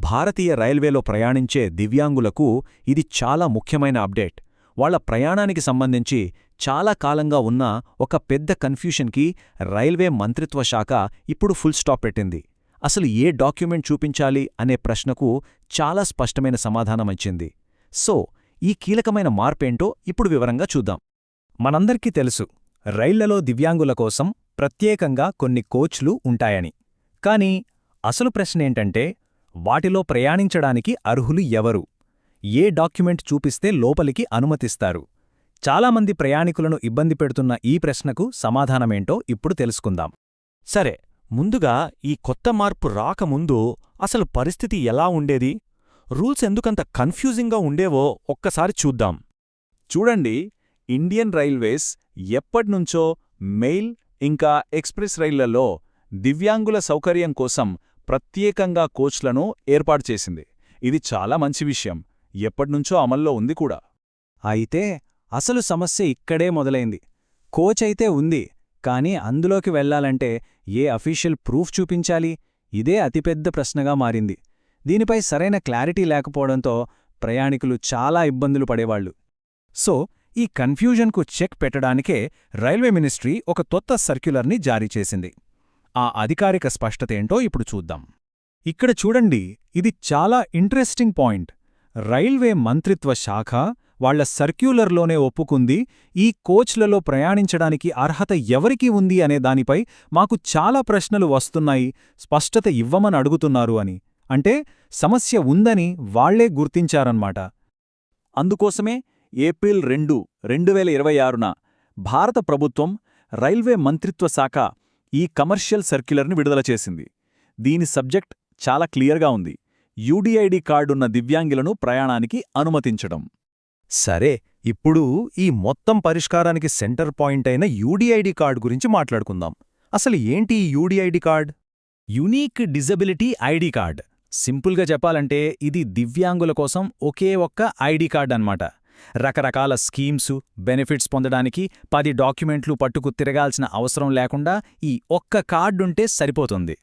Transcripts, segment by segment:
భారతీయ రైల్వేలో ప్రయాణించే దివ్యాంగులకు ఇది చాలా ముఖ్యమైన అప్డేట్. వాళ్ల ప్రయాణానికి సంబంధించి చాలా కాలంగా ఉన్న ఒక పెద్ద కన్ఫ్యూషన్కి రైల్వే మంత్రిత్వ శాఖ ఇప్పుడు ఫుల్ స్టాప్ పెట్టింది. అసలు ఏ డాక్యుమెంట్ చూపించాలి అనే ప్రశ్నకు చాలా స్పష్టమైన సమాధానమిచ్చింది. సో, ఈ కీలకమైన మార్పేంటో ఇప్పుడు వివరంగా చూద్దాం. మనందరికీ తెలుసు, రైళ్లలో దివ్యాంగుల కోసం ప్రత్యేకంగా కొన్ని కోచ్లు ఉంటాయని. కానీ అసలు ప్రశ్నేంటంటే, వాటిలో ప్రయాణించడానికి అర్హులు ఎవరు? ఏ డాక్యుమెంట్ చూపిస్తే లోపలికి అనుమతిస్తారు? చాలామంది ప్రయాణికులను ఇబ్బంది పెడుతున్న ఈ ప్రశ్నకు సమాధానమేంటో ఇప్పుడు తెలుసుకుందాం. సరే, ముందుగా ఈ కొత్త మార్పు రాకముందు అసలు పరిస్థితి ఎలా ఉండేది? రూల్స్ ఎందుకంత కన్ఫ్యూజింగ్గా ఉండేవో ఒక్కసారి చూద్దాం. చూడండి, ఇండియన్ రైల్వేస్ ఎప్పట్నుంచో మెయిల్ ఇంకా ఎక్స్ప్రెస్ రైళ్లలో దివ్యాంగుల సౌకర్యం కోసం ప్రత్యేకంగా కోచ్లను ఏర్పాటు చేసింది. ఇది చాలా మంచి విషయం, ఎప్పట్నుంచో అమల్లో ఉంది కూడా. అయితే అసలు సమస్య ఇక్కడే మొదలైంది. కోచ్ అయితే ఉంది, కానీ అందులోకి వెళ్లాలంటే ఏ అఫీషియల్ ప్రూఫ్ చూపించాలి? ఇదే అతిపెద్ద ప్రశ్నగా మారింది. దీనిపై సరైన క్లారిటీ లేకపోవడంతో ప్రయాణికులు చాలా ఇబ్బందులు పడేవాళ్లు. సో, ఈ కన్ఫ్యూజన్కు చెక్ పెట్టడానికే రైల్వే మినిస్ట్రీ ఒక కొత్త సర్క్యులర్ని జారీ చేసింది. ఆ అధికారిక స్పష్టతేంటో ఇప్పుడు చూద్దాం. ఇక్కడ చూడండి, ఇది చాలా ఇంట్రెస్టింగ్ పాయింట్. రైల్వే మంత్రిత్వ శాఖ వాళ్ల సర్క్యులర్లోనే ఒప్పుకుంది, ఈ కోచ్లలో ప్రయాణించడానికి అర్హత ఎవరికి ఉంది అనే దానిపై మాకు చాలా ప్రశ్నలు వస్తున్నాయి, స్పష్టత ఇవ్వమని అడుగుతున్నారు అని. అంటే సమస్య ఉందని వాళ్లే గుర్తించారన్నమాట. అందుకోసమే ఏప్రిల్ 2, 2026న భారత ప్రభుత్వం రైల్వే మంత్రిత్వ శాఖ ఈ కమర్షియల్ సర్క్యులర్ని విడుదల చేసింది. దీని సబ్జెక్ట్ చాలా క్లియర్గా ఉంది: యూడీఐడీ కార్డున్న దివ్యాంగులను ప్రయాణానికి అనుమతించడం. సరే, ఇప్పుడు ఈ మొత్తం పరిష్కారానికి సెంటర్ పాయింట్ అయిన యూడీఐడీ కార్డు గురించి మాట్లాడుకుందాం. అసలు ఏంటి ఈ UDID card? Unique disability ID card. సింపుల్గా చెప్పాలంటే ఇది దివ్యాంగుల కోసం ఒకే ఒక్క ఐడీ కార్డ్ అన్నమాట. రకరకాల స్కీమ్సు, బెనిఫిట్స్ పొందడానికి 10 డాక్యుమెంట్లు పట్టుకు తిరగాల్సిన అవసరం లేకుండా ఈ ఒక్క కార్డుంటే సరిపోతుంది.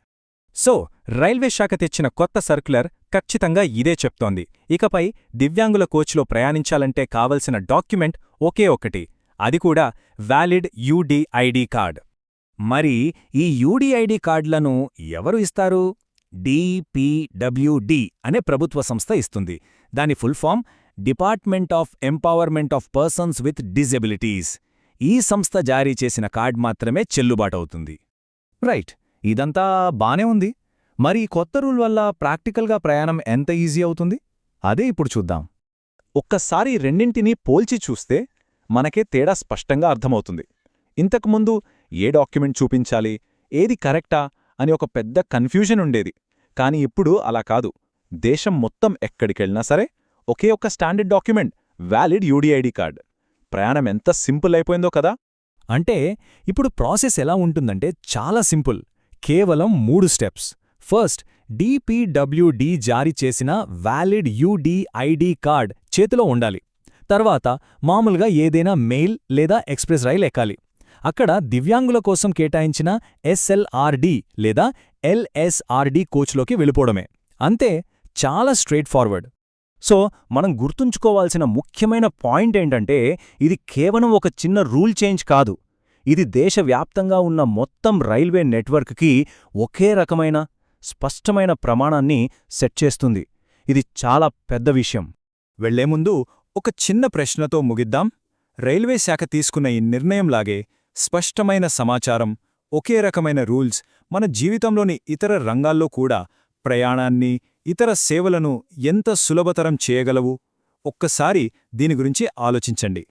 సో, రైల్వే శాఖ తెచ్చిన కొత్త సర్క్యులర్ ఖచ్చితంగా ఇదే చెప్తోంది. ఇకపై దివ్యాంగుల కోచ్లో ప్రయాణించాలంటే కావలసిన డాక్యుమెంట్ ఒకే ఒక్కటి, అది కూడా వ్యాలిడ్ యూడీఐడీ కార్డ్. మరి ఈ యూడీఐడీ కార్డులను ఎవరు ఇస్తారు? DPWD అనే ప్రభుత్వ సంస్థ ఇస్తుంది. దాని full form department of empowerment of persons with disabilities. ఈ సంస్థ జారీ చేసిన కార్డ్ మాత్రమే చెల్లుబాటవుతుంది. రైట్, ఇదంతా బానే ఉంది. మరి కొత్త రూల్ వల్ల ప్రాక్టికల్గా ప్రయాణం ఎంత ఈజీ అవుతుంది? అదే ఇప్పుడు చూద్దాం. ఒక్కసారి రెండింటినీ పోల్చి చూస్తే మనకే తేడా స్పష్టంగా అర్థమవుతుంది. ఇంతకుముందు ఏ డాక్యుమెంట్ చూపించాలి, ఏది కరెక్టా అని ఒక పెద్ద కన్ఫ్యూజన్ ఉండేది. కాని ఇప్పుడు అలా కాదు. దేశం మొత్తం ఎక్కడికెళ్ళినా సరే ఒకే ఒక్క స్టాండర్డ్ డాక్యుమెంట్, వ్యాలిడ్ యూడీఐడీ కార్డ్. ప్రయాణం ఎంత సింపుల్ అయిపోయిందో కదా. అంటే ఇప్పుడు ప్రాసెస్ ఎలా ఉంటుందంటే చాలా సింపుల్. కేవలం 3 స్టెప్స్. ఫస్ట్, DPWD జారీ చేసిన వ్యాలిడ్ యూడీఐడీ కార్డ్ చేతిలో ఉండాలి. తర్వాత మామూలుగా ఏదైనా మెయిల్ లేదా ఎక్స్ప్రెస్ రైల్ ఎక్కాలి. అక్కడ దివ్యాంగుల కోసం కేటాయించిన SLRD లేదా LSRD కోచ్లోకి వెళ్ళిపోవడమే. అంతే, చాలా స్ట్రెయిట్ ఫార్వర్డ్. సో, మనం గుర్తుంచుకోవాల్సిన ముఖ్యమైన పాయింట్ ఏంటంటే, ఇది కేవలం ఒక చిన్న రూల్ చేంజ్ కాదు. ఇది దేశవ్యాప్తంగా ఉన్న మొత్తం రైల్వే నెట్వర్క్కి ఒకే రకమైన, స్పష్టమైన ప్రమాణాన్ని సెట్ చేస్తుంది. ఇది చాలా పెద్ద విషయం. వెళ్లేముందు ఒక చిన్న ప్రశ్నతో ముగిద్దాం. రైల్వే శాఖ తీసుకున్న ఈ నిర్ణయంలాగే స్పష్టమైన సమాచారం, ఒకే రకమైన రూల్స్ మన జీవితంలోని ఇతర రంగాల్లో కూడా ప్రయాణాన్ని, ఇతర సేవలను ఎంత సులభతరం చేయగలవు? ఒక్కసారి దీని గురించి ఆలోచించండి.